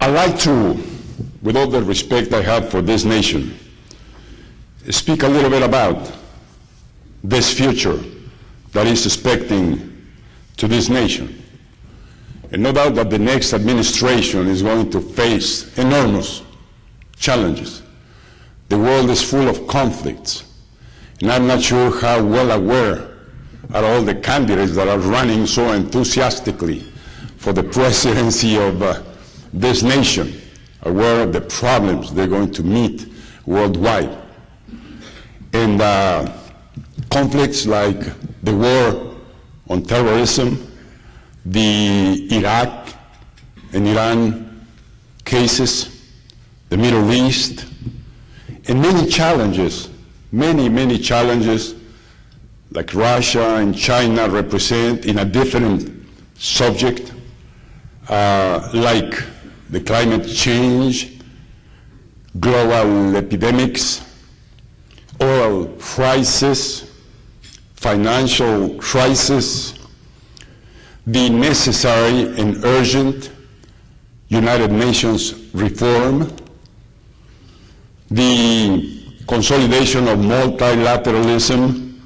I'd like to, with all the respect I have for this nation, speak a little bit about this future that is expecting to this nation. And no doubt that the next administration is going to face enormous challenges. The world is full of conflicts, and I'm not sure how well aware are all the candidates that are running so enthusiastically for the presidency of this nation, aware of the problems they're going to meet worldwide. And conflicts like the war on terrorism, the Iraq and Iran cases, the Middle East, and many challenges, many challenges like Russia and China represent in a different subject, like the climate change, global epidemics, oil crisis, financial crisis, the necessary and urgent United Nations reform, the consolidation of multilateralism,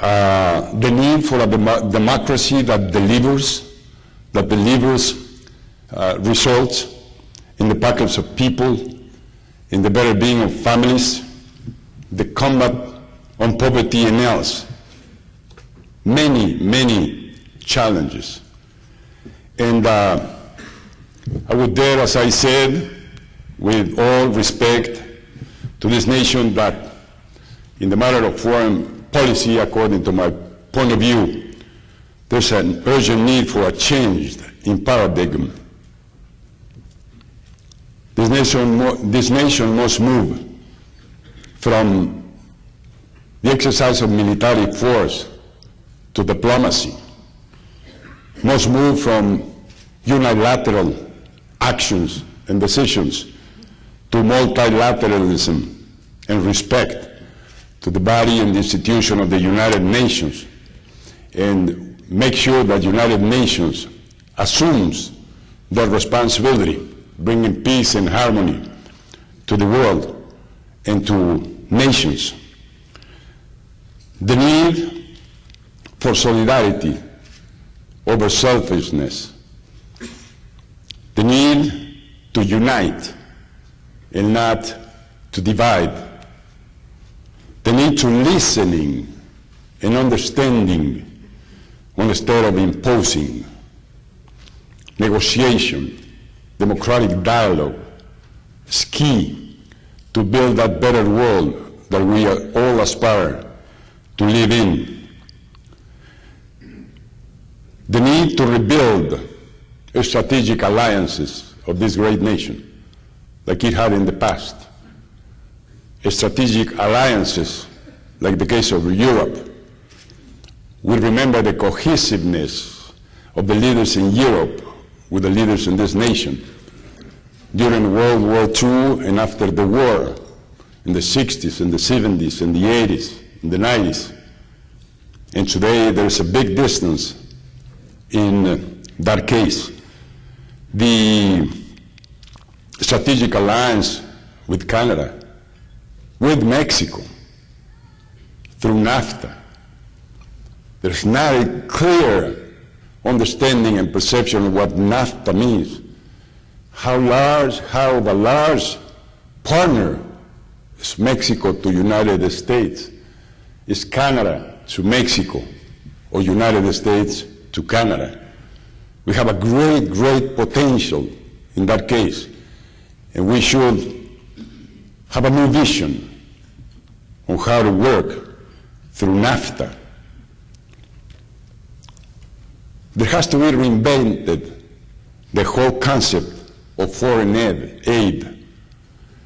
the need for a democracy that delivers results in the pockets of people, in the better being of families, the combat on poverty and else. Many challenges. And I would dare, as I said, with all respect to this nation, that in the matter of foreign policy, according to my point of view, there's an urgent need for a change in paradigm. This nation must move from the exercise of military force to diplomacy, must move from unilateral actions and decisions to multilateralism and respect to the body and the institution of the United Nations, and make sure that United Nations assumes their responsibility, bringing peace and harmony to the world and to nations. The need for solidarity over selfishness, the need to unite and not to divide, the need to listening and understanding instead of imposing, negotiation, democratic dialogue is key to build that better world that we all aspire to live in. The need to rebuild strategic alliances of this great nation, like it had in the past. Strategic alliances, like the case of Europe. We remember the cohesiveness of the leaders in Europe with the leaders in this nation during World War II and after the war, in the 60s and the 70s and the 80s and the 90s. And today there's a big distance in that case. The strategic alliance with Canada, with Mexico, through NAFTA. There's not a clear understanding and perception of what NAFTA means. How of a large partner is Mexico to United States, is Canada to Mexico, or United States to Canada. We have a great potential in that case, and we should have a new vision on how to work through NAFTA. There has to be reinvented the whole concept of foreign aid.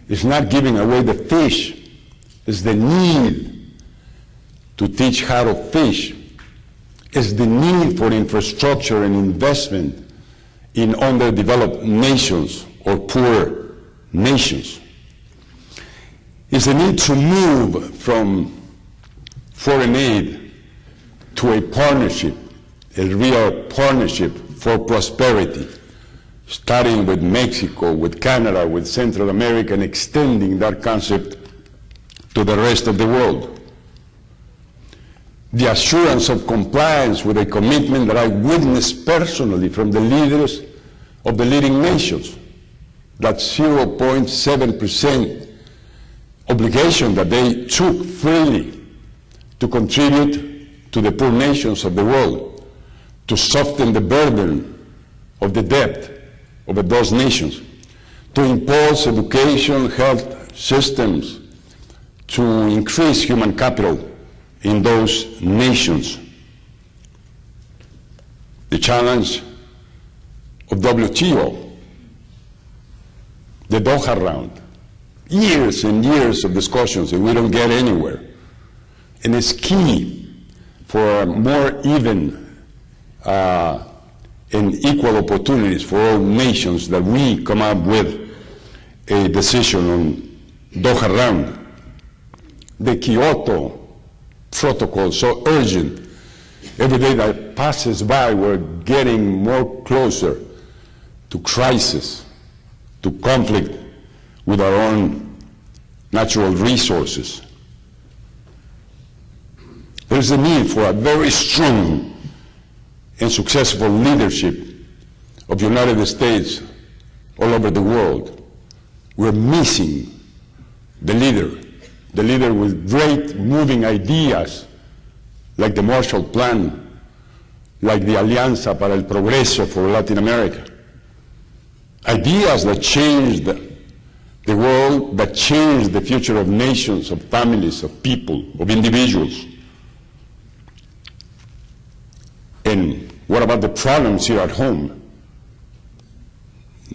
It's not giving away the fish, it's the need to teach how to fish. It's the need for infrastructure and investment in underdeveloped nations or poor nations. It's the need to move from foreign aid to a partnership, a real partnership for prosperity, starting with Mexico, with Canada, with Central America, and extending that concept to the rest of the world. The assurance of compliance with a commitment that I witnessed personally from the leaders of the leading nations, that 0.7% obligation that they took freely to contribute to the poor nations of the world, to soften the burden of the debt of those nations, to impose education, health systems, to increase human capital in those nations. The challenge of WTO, the Doha round, years and years of discussions and we don't get anywhere. And it's key for more even and equal opportunities for all nations that we come up with a decision on Doha round. The Kyoto Protocol, so urgent. Every day that passes by, we're getting more closer to crisis, to conflict with our own natural resources. There's a need for a very strong and successful leadership of the United States all over the world. We're missing the leader with great moving ideas like the Marshall Plan, like the Alianza para el Progreso for Latin America. Ideas that changed the world, that changed the future of nations, of families, of people, of individuals. And what about the problems here at home?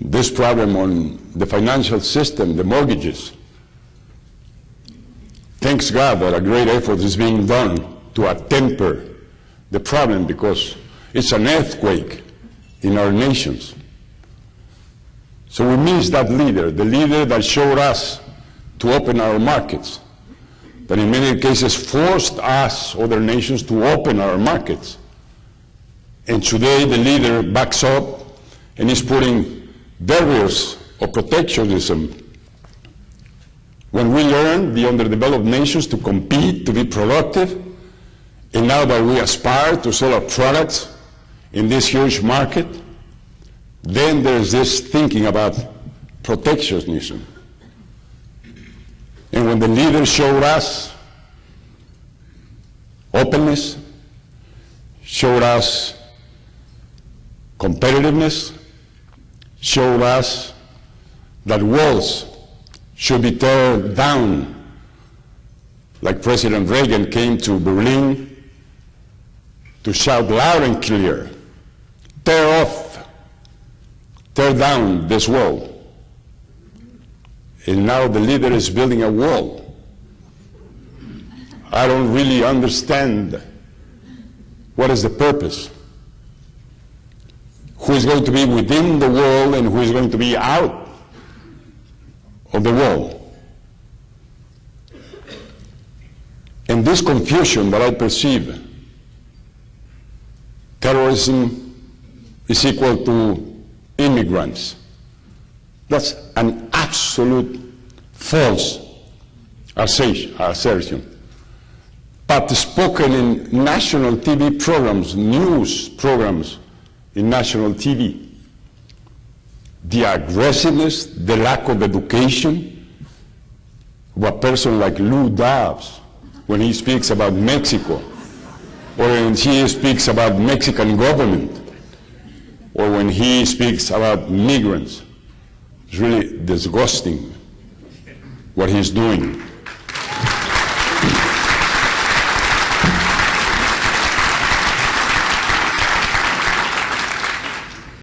This problem on the financial system, the mortgages. Thanks God that a great effort is being done to attemper the problem because it's an earthquake in our nations. So we miss that leader, the leader that showed us to open our markets, that in many cases forced us, other nations, to open our markets. And today the leader backs up and is putting barriers of protectionism. When we learn the underdeveloped nations to compete, to be productive, and now that we aspire to sell our products in this huge market, then there's this thinking about protectionism. And when the leaders showed us openness, showed us competitiveness, showed us that walls should be torn down, like President Reagan came to Berlin to shout loud and clear, tear down this wall. And now the leader is building a wall. I don't really understand what is the purpose. Who is going to be within the wall and who is going to be out of the wall? And this confusion that I perceive, terrorism is equal to immigrants. That's an absolute false assertion. But spoken in national TV programs, news programs in national TV, the aggressiveness, the lack of education of a person like Lou Dobbs when he speaks about Mexico, or when he speaks about Mexican government, or when he speaks about migrants. It's really disgusting what he's doing.